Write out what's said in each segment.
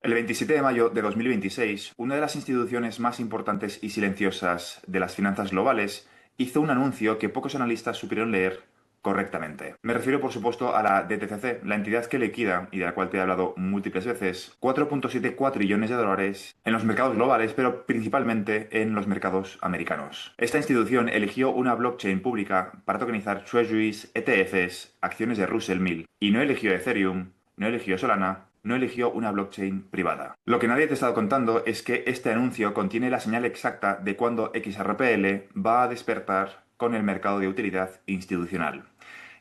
El 27 de mayo de 2026, una de las instituciones más importantes y silenciosas de las finanzas globales hizo un anuncio que pocos analistas supieron leer correctamente. Me refiero, por supuesto, a la DTCC, la entidad que liquida, y de la cual te he hablado múltiples veces, 4,74 trillones de dólares en los mercados globales, pero principalmente en los mercados americanos. Esta institución eligió una blockchain pública para tokenizar treasuries, ETFs, acciones de Russell 1000, y no eligió Ethereum, no eligió Solana, no eligió una blockchain privada. Lo que nadie te ha estado contando es que este anuncio contiene la señal exacta de cuándo XRPL va a despertar con el mercado de utilidad institucional.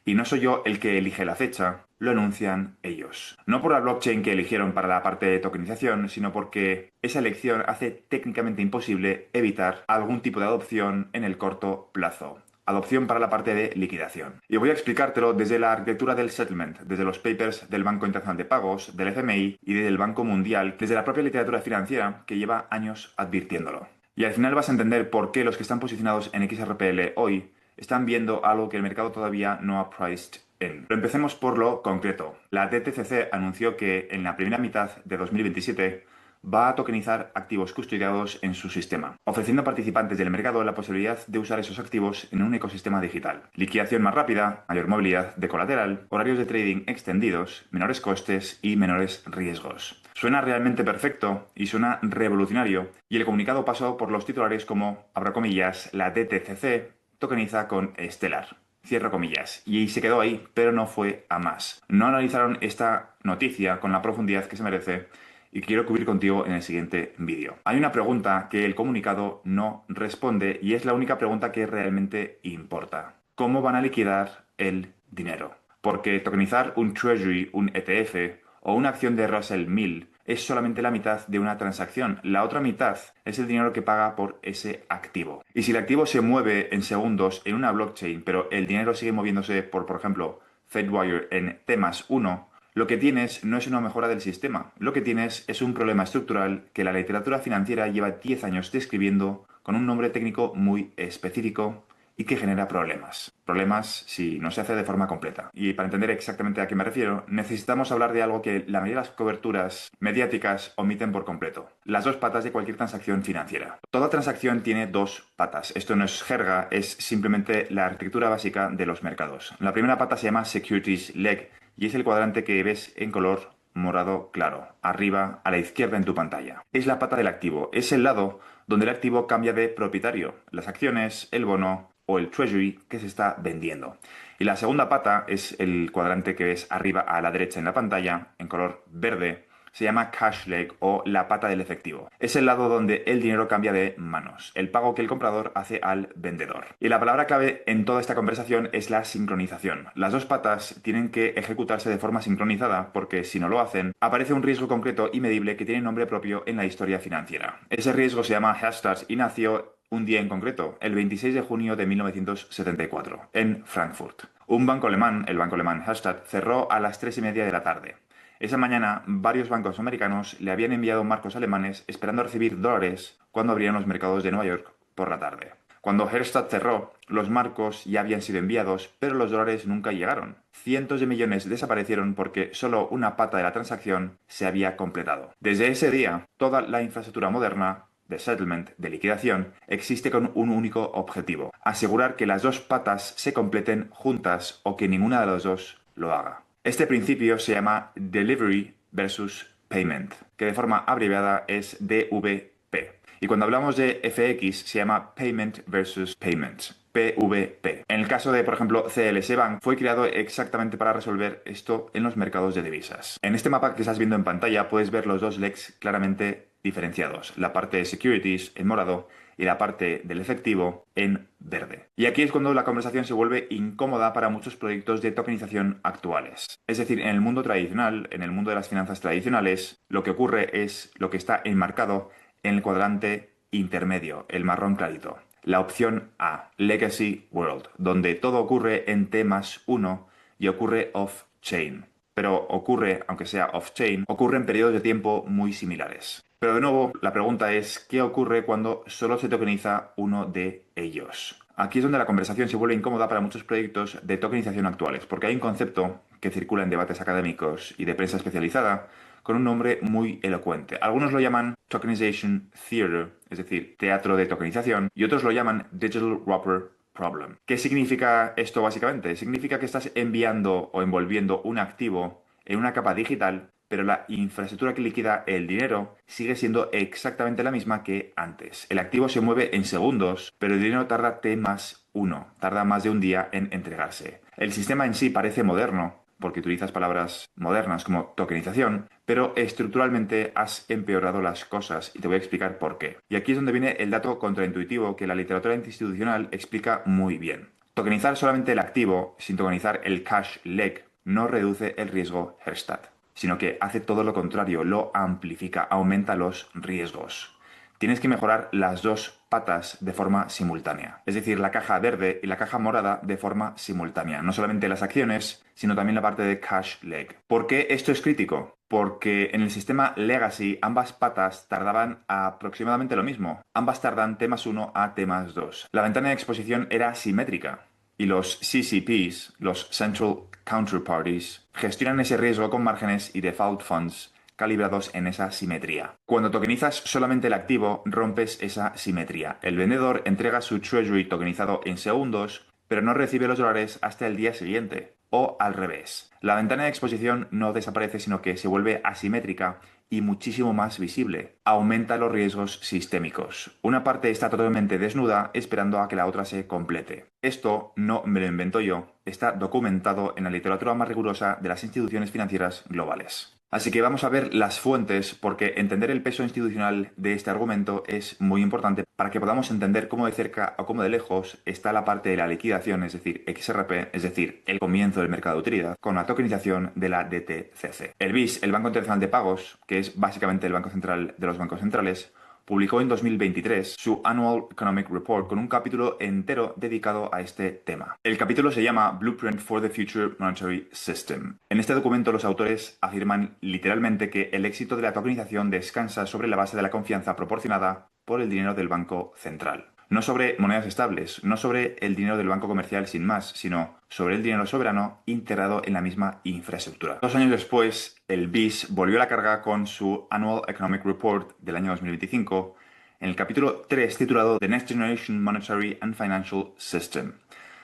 Y no soy yo el que elige la fecha, lo anuncian ellos. No por la blockchain que eligieron para la parte de tokenización, sino porque esa elección hace técnicamente imposible evitar algún tipo de adopción en el corto plazo. Adopción para la parte de liquidación. Y voy a explicártelo desde la arquitectura del settlement, desde los papers del Banco Internacional de Pagos, del FMI y del Banco Mundial, desde la propia literatura financiera que lleva años advirtiéndolo. Y al final vas a entender por qué los que están posicionados en XRPL hoy están viendo algo que el mercado todavía no ha priced in. Pero empecemos por lo concreto. La DTCC anunció que en la primera mitad de 2027 va a tokenizar activos custodiados en su sistema, ofreciendo a participantes del mercado la posibilidad de usar esos activos en un ecosistema digital. Liquidación más rápida, mayor movilidad de colateral, horarios de trading extendidos, menores costes y menores riesgos. Suena realmente perfecto y suena revolucionario, y el comunicado pasó por los titulares como, abro comillas, la DTCC tokeniza con Stellar. Cierro comillas. Y se quedó ahí, pero no fue a más. No analizaron esta noticia con la profundidad que se merece y quiero cubrir contigo en el siguiente vídeo. Hay una pregunta que el comunicado no responde y es la única pregunta que realmente importa. ¿Cómo van a liquidar el dinero? Porque tokenizar un treasury, un ETF o una acción de Russell 1000 es solamente la mitad de una transacción. La otra mitad es el dinero que paga por ese activo. Y si el activo se mueve en segundos en una blockchain, pero el dinero sigue moviéndose por ejemplo, Fedwire en T+1, lo que tienes no es una mejora del sistema. Lo que tienes es un problema estructural que la literatura financiera lleva 10 años describiendo con un nombre técnico muy específico y que genera problemas. Problemas si no se hace de forma completa. Y para entender exactamente a qué me refiero, necesitamos hablar de algo que la mayoría de las coberturas mediáticas omiten por completo. Las dos patas de cualquier transacción financiera. Toda transacción tiene dos patas. Esto no es jerga, es simplemente la arquitectura básica de los mercados. La primera pata se llama Securities Leg y es el cuadrante que ves en color morado claro, arriba a la izquierda en tu pantalla. Es la pata del activo, es el lado donde el activo cambia de propietario, las acciones, el bono o el treasury que se está vendiendo. Y la segunda pata es el cuadrante que ves arriba a la derecha en la pantalla, en color verde, se llama cash leg o la pata del efectivo. Es el lado donde el dinero cambia de manos, el pago que el comprador hace al vendedor. Y la palabra clave en toda esta conversación es la sincronización. Las dos patas tienen que ejecutarse de forma sincronizada porque si no lo hacen, aparece un riesgo concreto y medible que tiene nombre propio en la historia financiera. Ese riesgo se llama Hastad y nació un día en concreto, el 26 de junio de 1974, en Frankfurt. Un banco alemán, el banco alemán Hastad, cerró a las 3:30 de la tarde. Esa mañana, varios bancos americanos le habían enviado marcos alemanes esperando recibir dólares cuando abrían los mercados de Nueva York por la tarde. Cuando Hastad cerró, los marcos ya habían sido enviados, pero los dólares nunca llegaron. Cientos de millones desaparecieron porque solo una pata de la transacción se había completado. Desde ese día, toda la infraestructura moderna de settlement, de liquidación, existe con un único objetivo: asegurar que las dos patas se completen juntas o que ninguna de las dos lo haga. Este principio se llama Delivery versus Payment, que de forma abreviada es DVP. Y cuando hablamos de FX se llama Payment versus Payments, PVP. En el caso de, por ejemplo, CLS Bank, fue creado exactamente para resolver esto en los mercados de divisas. En este mapa que estás viendo en pantalla puedes ver los dos legs claramente diferenciados. La parte de securities en morado y la parte del efectivo en verde. Y aquí es cuando la conversación se vuelve incómoda para muchos proyectos de tokenización actuales. Es decir, en el mundo tradicional, en el mundo de las finanzas tradicionales, lo que ocurre es lo que está enmarcado en el cuadrante intermedio, el marrón clarito. La opción A, Legacy World, donde todo ocurre en T+1 y ocurre off-chain. Pero ocurre, aunque sea off-chain, ocurre en periodos de tiempo muy similares. Pero de nuevo, la pregunta es, ¿qué ocurre cuando solo se tokeniza uno de ellos? Aquí es donde la conversación se vuelve incómoda para muchos proyectos de tokenización actuales, porque hay un concepto que circula en debates académicos y de prensa especializada con un nombre muy elocuente. Algunos lo llaman Tokenization Theater, es decir, teatro de tokenización, y otros lo llaman Digital Wrapper Problem. ¿Qué significa esto básicamente? Significa que estás enviando o envolviendo un activo en una capa digital, pero la infraestructura que liquida el dinero sigue siendo exactamente la misma que antes. El activo se mueve en segundos, pero el dinero tarda T más 1, tarda más de un día en entregarse. El sistema en sí parece moderno, porque utilizas palabras modernas como tokenización, pero estructuralmente has empeorado las cosas y te voy a explicar por qué. Y aquí es donde viene el dato contraintuitivo que la literatura institucional explica muy bien. Tokenizar solamente el activo sin tokenizar el cash leg no reduce el riesgo Herstatt, sino que hace todo lo contrario, lo amplifica, aumenta los riesgos. Tienes que mejorar las dos patas de forma simultánea, es decir, la caja verde y la caja morada de forma simultánea, no solamente las acciones, sino también la parte de cash leg. ¿Por qué esto es crítico? Porque en el sistema Legacy ambas patas tardaban aproximadamente lo mismo. Ambas tardan T más 1 a T más 2. La ventana de exposición era simétrica y los CCPs, los Central Counterparties, gestionan ese riesgo con márgenes y default funds calibrados en esa simetría. Cuando tokenizas solamente el activo, rompes esa simetría. El vendedor entrega su treasury tokenizado en segundos, pero no recibe los dólares hasta el día siguiente. O al revés. La ventana de exposición no desaparece, sino que se vuelve asimétrica y muchísimo más visible. Aumenta los riesgos sistémicos. Una parte está totalmente desnuda esperando a que la otra se complete. Esto no me lo invento yo, está documentado en la literatura más rigurosa de las instituciones financieras globales. Así que vamos a ver las fuentes porque entender el peso institucional de este argumento es muy importante para que podamos entender cómo de cerca o cómo de lejos está la parte de la liquidación, es decir, XRP, es decir, el comienzo del mercado de utilidad, con la tokenización de la DTCC. El BIS, el Banco Internacional de Pagos, que es básicamente el banco central de los bancos centrales, publicó en 2023 su Annual Economic Report con un capítulo entero dedicado a este tema. El capítulo se llama Blueprint for the Future Monetary System. En este documento los autores afirman literalmente que el éxito de la tokenización descansa sobre la base de la confianza proporcionada por el dinero del Banco Central. No sobre monedas estables, no sobre el dinero del banco comercial sin más, sino sobre el dinero soberano integrado en la misma infraestructura. 2 años después, el BIS volvió a la carga con su Annual Economic Report del año 2025, en el capítulo 3 titulado The Next Generation Monetary and Financial System.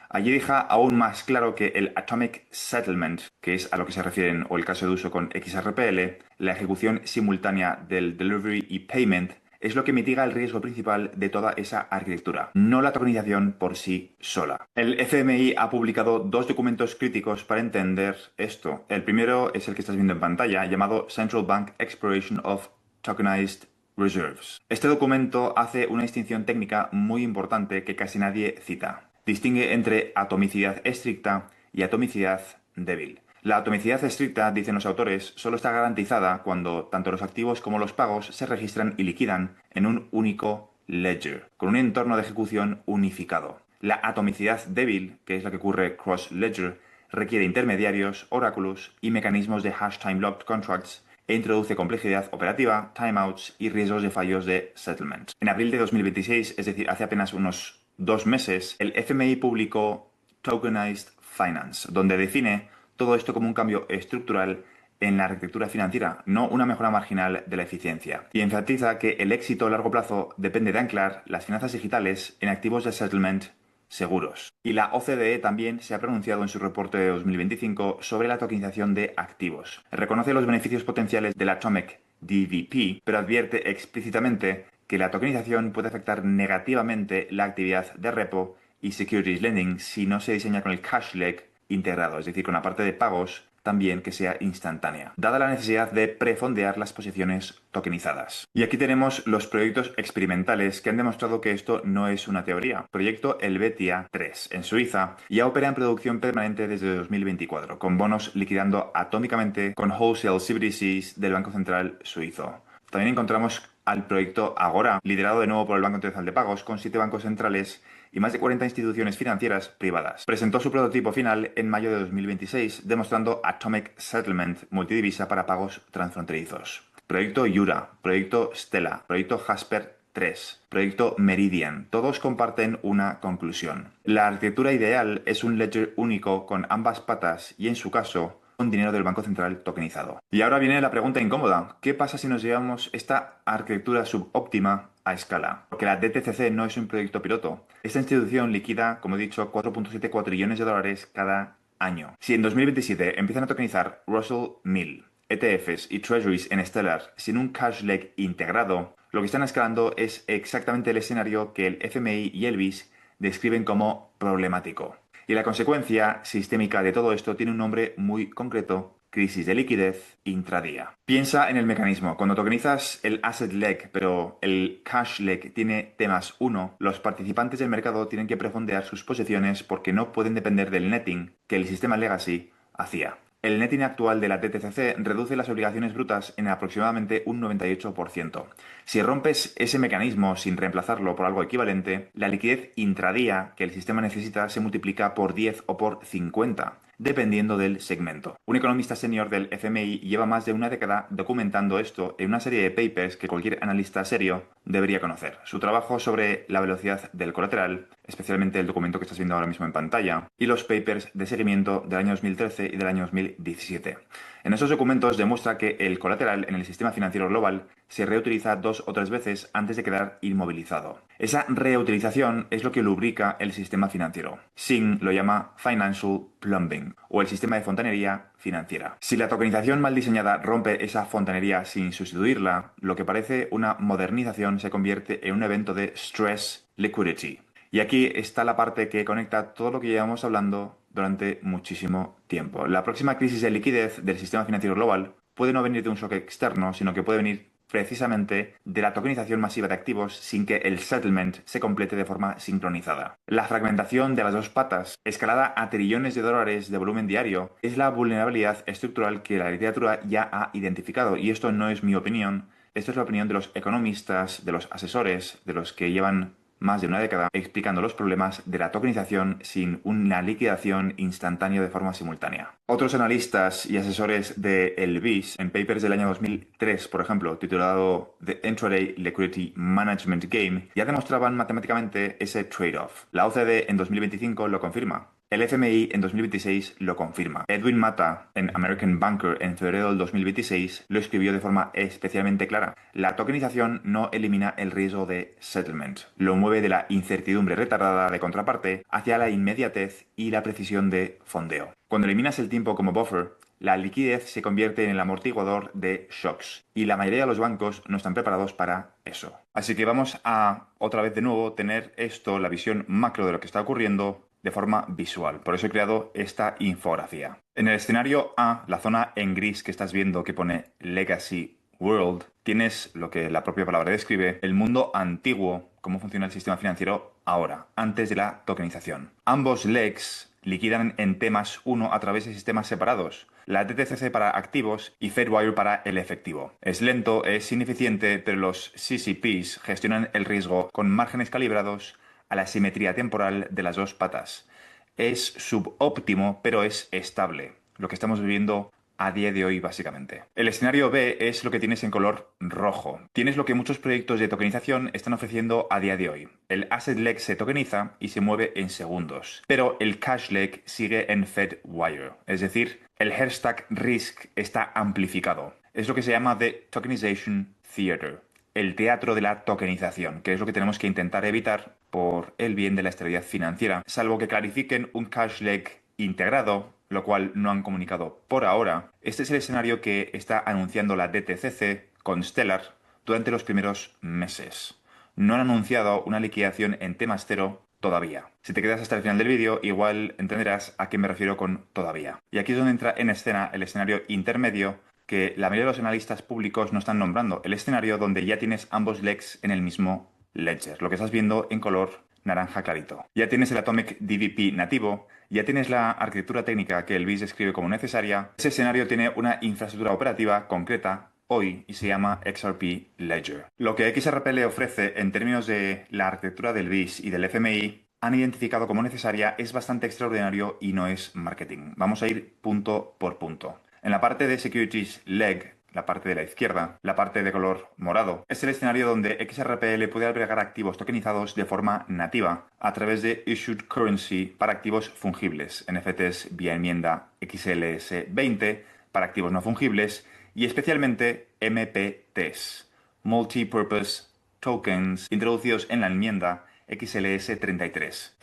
Allí deja aún más claro que el Atomic Settlement, que es a lo que se refieren o el caso de uso con XRPL, la ejecución simultánea del Delivery y Payment, es lo que mitiga el riesgo principal de toda esa arquitectura, no la tokenización por sí sola. El FMI ha publicado 2 documentos críticos para entender esto. El primero es el que estás viendo en pantalla, llamado Central Bank Exploration of Tokenized Reserves. Este documento hace una distinción técnica muy importante que casi nadie cita. Distingue entre atomicidad estricta y atomicidad débil. La atomicidad estricta, dicen los autores, solo está garantizada cuando tanto los activos como los pagos se registran y liquidan en un único ledger, con un entorno de ejecución unificado. La atomicidad débil, que es la que ocurre cross-ledger, requiere intermediarios, oráculos y mecanismos de hash time locked contracts e introduce complejidad operativa, timeouts y riesgos de fallos de settlement. En abril de 2026, es decir, hace apenas unos 2 meses, el FMI publicó Tokenized Finance, donde define todo esto como un cambio estructural en la arquitectura financiera, no una mejora marginal de la eficiencia. Y enfatiza que el éxito a largo plazo depende de anclar las finanzas digitales en activos de settlement seguros. Y la OCDE también se ha pronunciado en su reporte de 2025 sobre la tokenización de activos. Reconoce los beneficios potenciales del Atomic DVP, pero advierte explícitamente que la tokenización puede afectar negativamente la actividad de repo y securities lending si no se diseña con el cash leg integrado, es decir, con la parte de pagos también que sea instantánea, dada la necesidad de prefondear las posiciones tokenizadas. Y aquí tenemos los proyectos experimentales que han demostrado que esto no es una teoría. Proyecto Helvetia 3 en Suiza ya opera en producción permanente desde 2024, con bonos liquidando atómicamente con wholesale CBDCs del Banco Central suizo. También encontramos al proyecto Agora, liderado de nuevo por el Banco Internacional de Pagos, con 7 bancos centrales y más de 40 instituciones financieras privadas. Presentó su prototipo final en mayo de 2026, demostrando Atomic Settlement multidivisa para pagos transfronterizos. Proyecto Yura, proyecto Stella, proyecto Jasper 3, proyecto Meridian, todos comparten una conclusión. La arquitectura ideal es un ledger único con ambas patas y, en su caso, con dinero del Banco Central tokenizado. Y ahora viene la pregunta incómoda. ¿Qué pasa si nos llevamos esta arquitectura subóptima a escala? Porque la DTCC no es un proyecto piloto. Esta institución liquida, como he dicho, 4.74 trillones de dólares cada año. Si en 2027 empiezan a tokenizar Russell 1000, ETFs y Treasuries en Stellar sin un cash leg integrado, lo que están escalando es exactamente el escenario que el FMI y el BIS describen como problemático. Y la consecuencia sistémica de todo esto tiene un nombre muy concreto: crisis de liquidez intradía. Piensa en el mecanismo. Cuando tokenizas el asset leg, pero el cash leg tiene T+1, los participantes del mercado tienen que prefondear sus posiciones porque no pueden depender del netting que el sistema legacy hacía. El netting actual de la DTCC reduce las obligaciones brutas en aproximadamente un 98%. Si rompes ese mecanismo sin reemplazarlo por algo equivalente, la liquidez intradía que el sistema necesita se multiplica por 10 o por 50, dependiendo del segmento. Un economista senior del FMI lleva más de una década documentando esto en una serie de papers que cualquier analista serio debería conocer. Su trabajo sobre la velocidad del colateral, especialmente el documento que estás viendo ahora mismo en pantalla, y los papers de seguimiento del año 2013 y del año 2017. En esos documentos demuestra que el colateral en el sistema financiero global se reutiliza 2 o 3 veces antes de quedar inmovilizado. Esa reutilización es lo que lubrica el sistema financiero. Singh lo llama Financial Plumbing, o el sistema de fontanería financiera. Si la tokenización mal diseñada rompe esa fontanería sin sustituirla, lo que parece una modernización se convierte en un evento de stress liquidity. Y aquí está la parte que conecta todo lo que llevamos hablando durante muchísimo tiempo. La próxima crisis de liquidez del sistema financiero global puede no venir de un shock externo, sino que puede venir precisamente de la tokenización masiva de activos sin que el settlement se complete de forma sincronizada. La fragmentación de las dos patas, escalada a trillones de dólares de volumen diario, es la vulnerabilidad estructural que la literatura ya ha identificado. Y esto no es mi opinión, esto es la opinión de los economistas, de los asesores, de los que llevan más de una década explicando los problemas de la tokenización sin una liquidación instantánea de forma simultánea. Otros analistas y asesores de el BIS, en papers del año 2003, por ejemplo, titulado The Intraday Liquidity Management Game, ya demostraban matemáticamente ese trade-off. La OCDE en 2025 lo confirma. El FMI en 2026 lo confirma. Edwin Mata, en American Banker, en febrero del 2026, lo escribió de forma especialmente clara. La tokenización no elimina el riesgo de settlement. Lo mueve de la incertidumbre retardada de contraparte hacia la inmediatez y la precisión de fondeo. Cuando eliminas el tiempo como buffer, la liquidez se convierte en el amortiguador de shocks. Y la mayoría de los bancos no están preparados para eso. Así que vamos a, otra vez de nuevo, tener esto, la visión macro de lo que está ocurriendo, de forma visual. Por eso he creado esta infografía. En el escenario A, la zona en gris que estás viendo que pone Legacy World, tienes lo que la propia palabra describe, el mundo antiguo, cómo funciona el sistema financiero ahora, antes de la tokenización. Ambos legs liquidan en T+1 a través de sistemas separados. La DTCC para activos y Fedwire para el efectivo. Es lento, es ineficiente, pero los CCPs gestionan el riesgo con márgenes calibrados a la simetría temporal de las dos patas. Es subóptimo, pero es estable. Lo que estamos viviendo a día de hoy, básicamente. El escenario B es lo que tienes en color rojo. Tienes lo que muchos proyectos de tokenización están ofreciendo a día de hoy. El asset leg se tokeniza y se mueve en segundos. Pero el cash leg sigue en Fedwire. Es decir, el Herstack risk está amplificado. Es lo que se llama The Tokenization Theater. El teatro de la tokenización, que es lo que tenemos que intentar evitar por el bien de la estabilidad financiera, salvo que clarifiquen un cash leg integrado, lo cual no han comunicado por ahora. Este es el escenario que está anunciando la DTCC con Stellar durante los primeros meses. No han anunciado una liquidación en T+0 todavía. Si te quedas hasta el final del vídeo, igual entenderás a qué me refiero con todavía. Y aquí es donde entra en escena el escenario intermedio, que la mayoría de los analistas públicos no están nombrando. El escenario donde ya tienes ambos legs en el mismo ledger, lo que estás viendo en color naranja clarito. Ya tienes el Atomic DVP nativo, ya tienes la arquitectura técnica que el BIS describe como necesaria. Ese escenario tiene una infraestructura operativa concreta hoy y se llama XRP Ledger. Lo que XRP le ofrece en términos de la arquitectura del BIS y del FMI han identificado como necesaria es bastante extraordinario y no es marketing. Vamos a ir punto por punto. En la parte de Securities Leg, la parte de la izquierda, la parte de color morado, es el escenario donde XRPL puede albergar activos tokenizados de forma nativa a través de Issued Currency para activos fungibles, NFTs vía enmienda XLS20 para activos no fungibles y especialmente MPTs, Multipurpose Tokens, introducidos en la enmienda XLS33.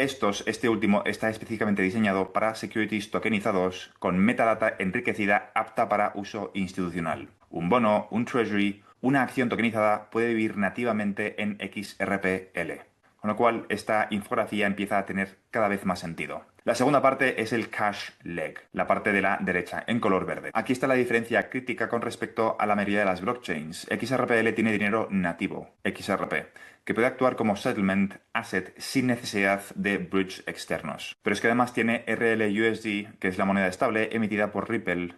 Este último está específicamente diseñado para securities tokenizados con metadata enriquecida apta para uso institucional. Un bono, un treasury, una acción tokenizada puede vivir nativamente en XRPL. Con lo cual, esta infografía empieza a tener cada vez más sentido. La segunda parte es el cash leg, la parte de la derecha, en color verde. Aquí está la diferencia crítica con respecto a la mayoría de las blockchains. XRPL tiene dinero nativo, XRP, que puede actuar como settlement asset sin necesidad de bridge externos. Pero es que además tiene RLUSD, que es la moneda estable emitida por Ripple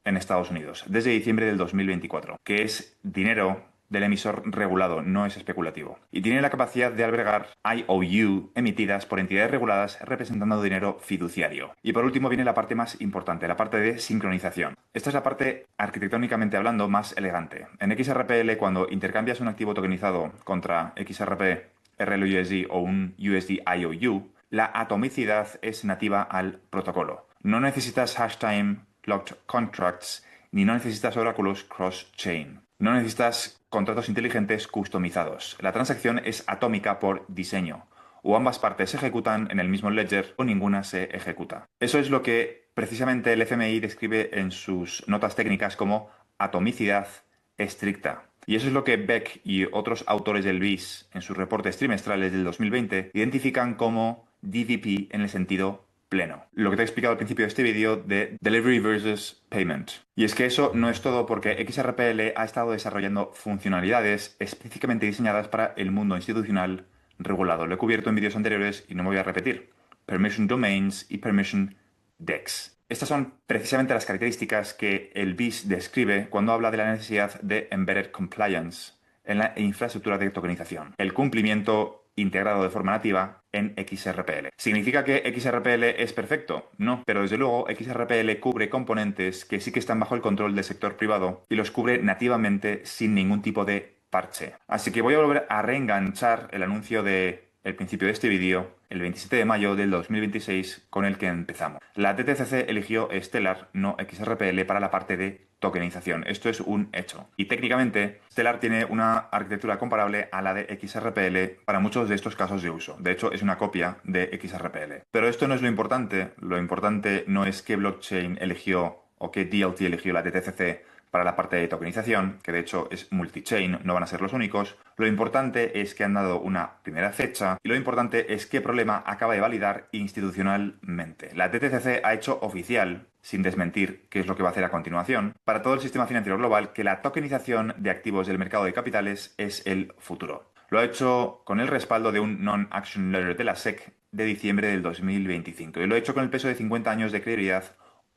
en Estados Unidos, desde diciembre del 2024, que es dinero del emisor regulado, no es especulativo. Y tiene la capacidad de albergar IOU emitidas por entidades reguladas representando dinero fiduciario. Y por último viene la parte más importante, la parte de sincronización. Esta es la parte, arquitectónicamente hablando, más elegante. En XRPL, cuando intercambias un activo tokenizado contra XRP, RLUSD o un USD IOU, la atomicidad es nativa al protocolo. No necesitas hashtime locked contracts ni no necesitas oráculos cross-chain. No necesitas contratos inteligentes customizados. La transacción es atómica por diseño. O ambas partes se ejecutan en el mismo ledger o ninguna se ejecuta. Eso es lo que precisamente el FMI describe en sus notas técnicas como atomicidad estricta. Y eso es lo que Beck y otros autores del BIS en sus reportes trimestrales del 2020 identifican como DVP en el sentido pleno. Lo que te he explicado al principio de este vídeo de Delivery versus Payment. Y es que eso no es todo porque XRPL ha estado desarrollando funcionalidades específicamente diseñadas para el mundo institucional regulado. Lo he cubierto en vídeos anteriores y no me voy a repetir. Permission Domains y Permission DEX. Estas son precisamente las características que el BIS describe cuando habla de la necesidad de Embedded Compliance en la infraestructura de tokenización. El cumplimiento integrado de forma nativa en XRPL. ¿Significa que XRPL es perfecto? No, pero desde luego XRPL cubre componentes que sí que están bajo el control del sector privado y los cubre nativamente sin ningún tipo de parche. Así que voy a volver a reenganchar el anuncio de el principio de este vídeo, el 27 de mayo del 2026, con el que empezamos. La DTCC eligió Stellar, no XRPL, para la parte de tokenización. Esto es un hecho. Y técnicamente, Stellar tiene una arquitectura comparable a la de XRPL para muchos de estos casos de uso. De hecho, es una copia de XRPL. Pero esto no es lo importante. Lo importante no es qué blockchain eligió o qué DLT eligió la DTCC para la parte de tokenización, que de hecho es multi-chain, no van a ser los únicos. Lo importante es que han dado una primera fecha y lo importante es qué problema acaba de validar institucionalmente. La DTCC ha hecho oficial, sin desmentir qué es lo que va a hacer a continuación, para todo el sistema financiero global, que la tokenización de activos del mercado de capitales es el futuro. Lo ha hecho con el respaldo de un Non-Action Letter de la SEC de diciembre del 2025 y lo ha hecho con el peso de 50 años de credibilidad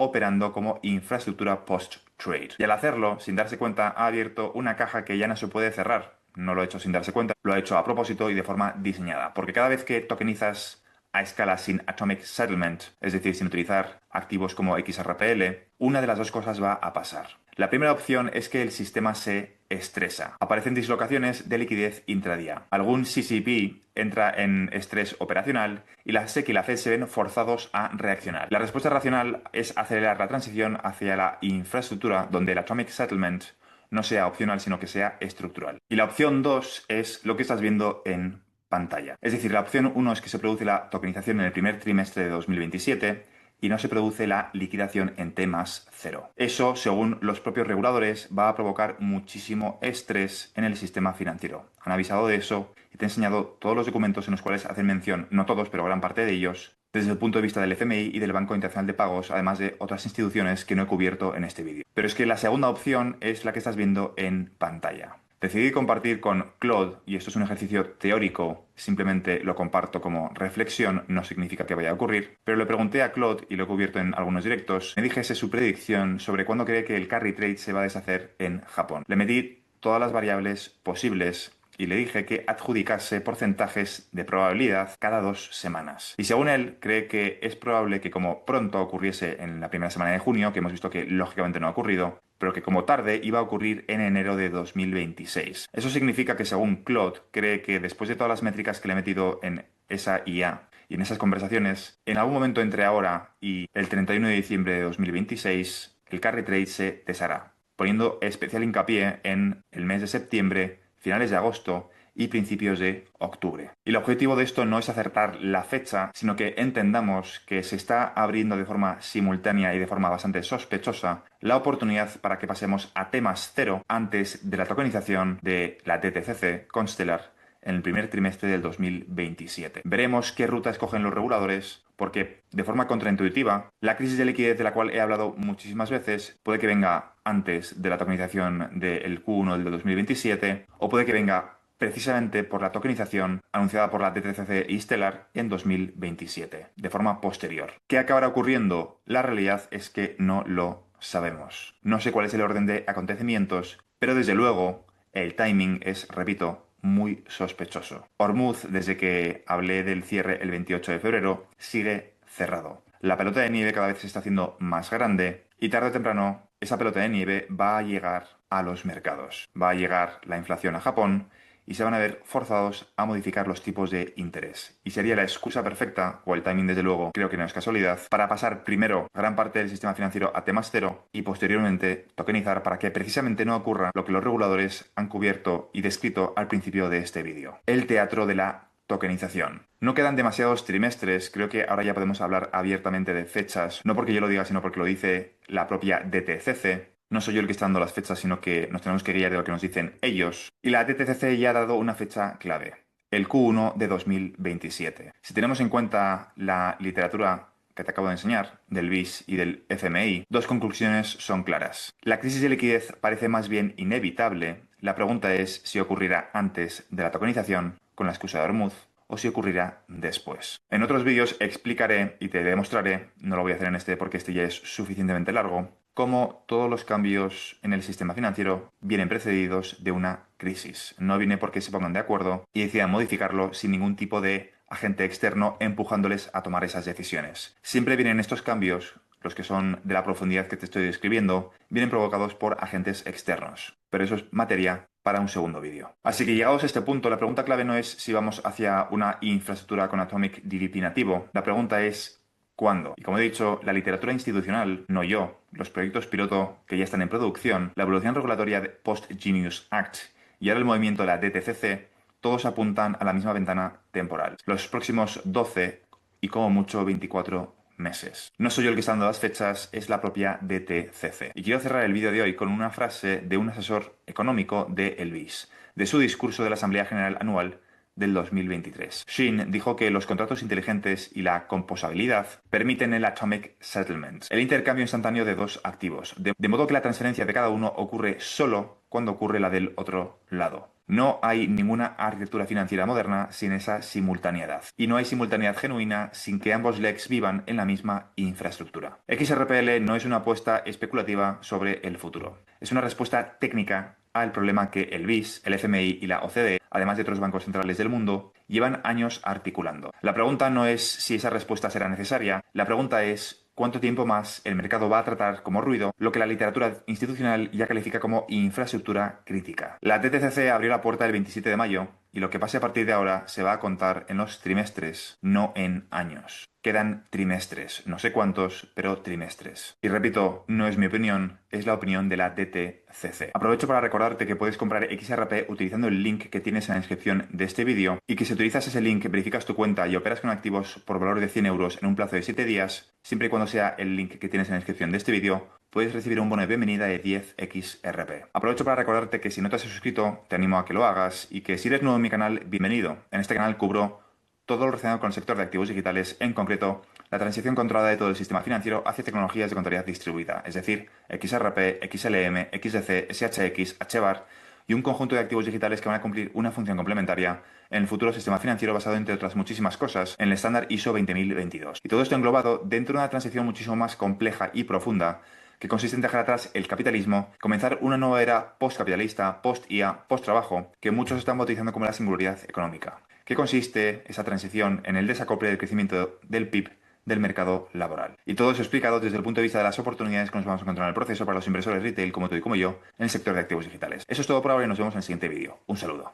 operando como infraestructura post-trade. Y al hacerlo, sin darse cuenta, ha abierto una caja que ya no se puede cerrar. No lo ha hecho sin darse cuenta, lo ha hecho a propósito y de forma diseñada. Porque cada vez que tokenizas a escala sin Atomic Settlement, es decir, sin utilizar activos como XRPL, una de las dos cosas va a pasar. La primera opción es que el sistema se estresa. Aparecen dislocaciones de liquidez intradía. Algún CCP entra en estrés operacional y la SEC y la Fed se ven forzados a reaccionar. La respuesta racional es acelerar la transición hacia la infraestructura donde el Atomic Settlement no sea opcional, sino que sea estructural. Y la opción 2 es lo que estás viendo en pantalla. Es decir, la opción 1 es que se produce la tokenización en el primer trimestre de 2027 y no se produce la liquidación en T+0. Eso, según los propios reguladores, va a provocar muchísimo estrés en el sistema financiero. Han avisado de eso y te he enseñado todos los documentos en los cuales hacen mención, no todos, pero gran parte de ellos, desde el punto de vista del FMI y del Banco Internacional de Pagos, además de otras instituciones que no he cubierto en este vídeo. Pero es que la segunda opción es la que estás viendo en pantalla. Decidí compartir con Claude, y esto es un ejercicio teórico, simplemente lo comparto como reflexión, no significa que vaya a ocurrir, pero le pregunté a Claude, y lo he cubierto en algunos directos, me dijese su predicción sobre cuándo cree que el carry trade se va a deshacer en Japón. Le medí todas las variables posibles y le dije que adjudicase porcentajes de probabilidad cada 2 semanas. Y según él, cree que es probable que como pronto ocurriese en la primera semana de junio, que hemos visto que lógicamente no ha ocurrido, pero que como tarde iba a ocurrir en enero de 2026. Eso significa que según Claude, cree que después de todas las métricas que le he metido en esa IA y en esas conversaciones, en algún momento entre ahora y el 31 de diciembre de 2026, el carry trade se deshará, poniendo especial hincapié en el mes de septiembre, finales de agosto y principios de octubre. Y el objetivo de esto no es acertar la fecha, sino que entendamos que se está abriendo de forma simultánea y de forma bastante sospechosa la oportunidad para que pasemos a T+0 antes de la tokenización de la DTCC Constellar en el primer trimestre del 2027. Veremos qué ruta escogen los reguladores, porque de forma contraintuitiva, la crisis de liquidez de la cual he hablado muchísimas veces puede que venga antes de la tokenización del Q1 del 2027 o puede que venga precisamente por la tokenización anunciada por la DTCC y Stellar en 2027, de forma posterior. ¿Qué acabará ocurriendo? La realidad es que no lo sabemos. No sé cuál es el orden de acontecimientos, pero desde luego el timing es, repito, muy sospechoso. Hormuz, desde que hablé del cierre el 28 de febrero, sigue cerrado. La pelota de nieve cada vez se está haciendo más grande y tarde o temprano esa pelota de nieve va a llegar a los mercados. Va a llegar la inflación a Japón y se van a ver forzados a modificar los tipos de interés. Y sería la excusa perfecta, o el timing desde luego, creo que no es casualidad, para pasar primero gran parte del sistema financiero a T+0 y posteriormente tokenizar para que precisamente no ocurra lo que los reguladores han cubierto y descrito al principio de este vídeo. El teatro de la tokenización. No quedan demasiados trimestres, creo que ahora ya podemos hablar abiertamente de fechas, no porque yo lo diga, sino porque lo dice la propia DTCC. No soy yo el que está dando las fechas, sino que nos tenemos que guiar de lo que nos dicen ellos. Y la DTCC ya ha dado una fecha clave, el Q1 de 2027. Si tenemos en cuenta la literatura que te acabo de enseñar, del BIS y del FMI, dos conclusiones son claras. La crisis de liquidez parece más bien inevitable. La pregunta es si ocurrirá antes de la tokenización, con la excusa de Hormuz, o si ocurrirá después. En otros vídeos explicaré y te demostraré, no lo voy a hacer en este porque este ya es suficientemente largo, cómo todos los cambios en el sistema financiero vienen precedidos de una crisis. No viene porque se pongan de acuerdo y decidan modificarlo sin ningún tipo de agente externo empujándoles a tomar esas decisiones. Siempre vienen estos cambios, los que son de la profundidad que te estoy describiendo, vienen provocados por agentes externos. Pero eso es materia para un segundo vídeo. Así que llegados a este punto, la pregunta clave no es si vamos hacia una infraestructura con Atomic DDP nativo. La pregunta es ¿cuándo? Y como he dicho, la literatura institucional, no yo, los proyectos piloto que ya están en producción, la evolución regulatoria de Post-Genius Act y ahora el movimiento de la DTCC, todos apuntan a la misma ventana temporal. Los próximos 12 y como mucho 24 meses. No soy yo el que está dando las fechas, es la propia DTCC. Y quiero cerrar el vídeo de hoy con una frase de un asesor económico de el BIS, de su discurso de la Asamblea General Anual del 2023. Shin dijo que los contratos inteligentes y la composabilidad permiten el atomic settlement, el intercambio instantáneo de dos activos, de modo que la transferencia de cada uno ocurre solo cuando ocurre la del otro lado. No hay ninguna arquitectura financiera moderna sin esa simultaneidad. Y no hay simultaneidad genuina sin que ambos legs vivan en la misma infraestructura. XRPL no es una apuesta especulativa sobre el futuro. Es una respuesta técnica al problema que el BIS, el FMI y la OCDE, además de otros bancos centrales del mundo, llevan años articulando. La pregunta no es si esa respuesta será necesaria, la pregunta es ¿cuánto tiempo más el mercado va a tratar como ruido lo que la literatura institucional ya califica como infraestructura crítica? La TTCC abrió la puerta el 27 de mayo y lo que pase a partir de ahora se va a contar en los trimestres, no en años. Quedan trimestres, no sé cuántos, pero trimestres. Y repito, no es mi opinión, es la opinión de la DTCC. Aprovecho para recordarte que puedes comprar XRP utilizando el link que tienes en la descripción de este vídeo y que si utilizas ese link, verificas tu cuenta y operas con activos por valor de 100 euros en un plazo de 7 días, siempre y cuando sea el link que tienes en la descripción de este vídeo, puedes recibir un bono de bienvenida de 10 XRP. Aprovecho para recordarte que si no te has suscrito, te animo a que lo hagas y que si eres nuevo en mi canal, bienvenido. En este canal cubro todo lo relacionado con el sector de activos digitales, en concreto, la transición controlada de todo el sistema financiero hacia tecnologías de contabilidad distribuida, es decir, XRP, XLM, XDC, SHX, HBAR y un conjunto de activos digitales que van a cumplir una función complementaria en el futuro sistema financiero basado, entre otras muchísimas cosas, en el estándar ISO 20022. Y todo esto englobado dentro de una transición muchísimo más compleja y profunda que consiste en dejar atrás el capitalismo, comenzar una nueva era postcapitalista, post-IA, post-trabajo, que muchos están bautizando como la singularidad económica, que consiste esa transición en el desacople del crecimiento del PIB del mercado laboral. Y todo eso explicado desde el punto de vista de las oportunidades que nos vamos a encontrar en el proceso para los inversores retail como tú y como yo en el sector de activos digitales. Eso es todo por ahora y nos vemos en el siguiente vídeo. Un saludo.